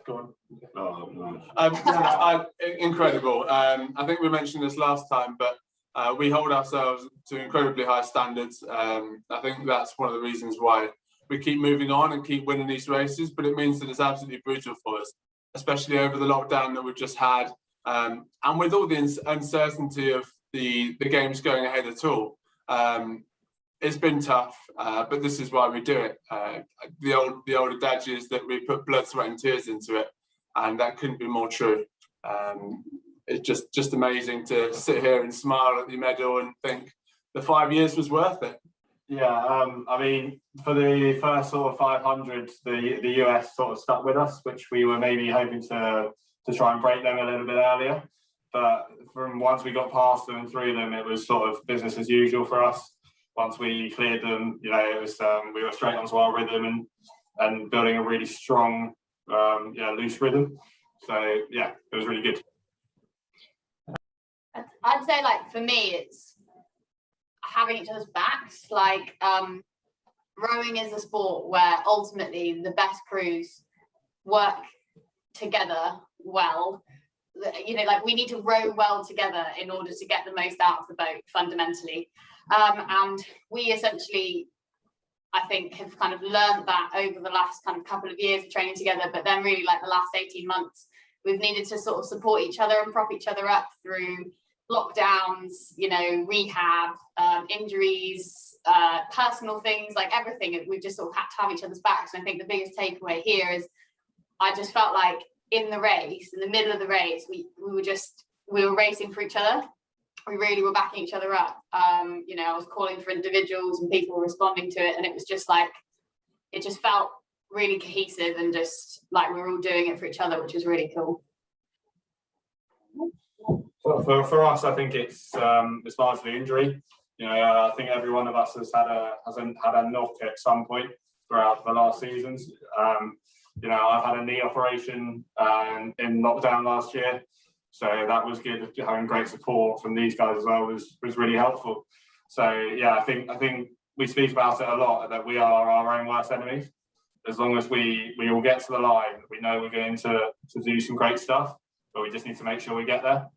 Go on. Oh, no. Incredible. I think we mentioned this last time, but we hold ourselves to incredibly high standards. I think that's one of the reasons why we keep moving on and keep winning these races, but it means that it's absolutely brutal for us, especially over the lockdown that we've just had. And with all the uncertainty of the games going ahead at all, it's been tough, but this is why we do it. The old adage is that we put blood, sweat and tears into it, and that couldn't be more true. It's just amazing to sit here and smile at the medal and think the 5 years was worth it. Yeah, I mean, for the first sort of 500, the US sort of stuck with us, which we were maybe hoping to try and break them a little bit earlier. But from once we got past them and through them, it was sort of business as usual for us. Once we cleared them, you know, it was we were straight onto our rhythm and building a really strong, loose rhythm. So yeah, it was really good. I'd say, like, for me, it's having each other's backs. Like, rowing is a sport where ultimately the best crews work together well. You know, like, we need to row well together in order to get the most out of the boat, fundamentally. And we essentially, I think, have kind of learned that over the last kind of couple of years of training together, but then really, like, the last 18 months, we've needed to sort of support each other and prop each other up through lockdowns, you know, rehab, injuries, personal things, like everything. We've just sort of had to have each other's backs. And I think the biggest takeaway here is I just felt like in the race, in the middle of the race, we were racing for each other. We really were backing each other up. You know, I was calling for individuals and people were responding to it, and it was just like, it just felt really cohesive and just like we were all doing it for each other, which was really cool. For us, I think it's largely injury. You know, I think every one of us has had a knock at some point throughout the last seasons. You know, I've had a knee operation in lockdown last year, so that was good. Having great support from these guys as well was really helpful. So yeah, I think we speak about it a lot, that we are our own worst enemies. As long as we all get to the line, we know we're going to do some great stuff, but we just need to make sure we get there.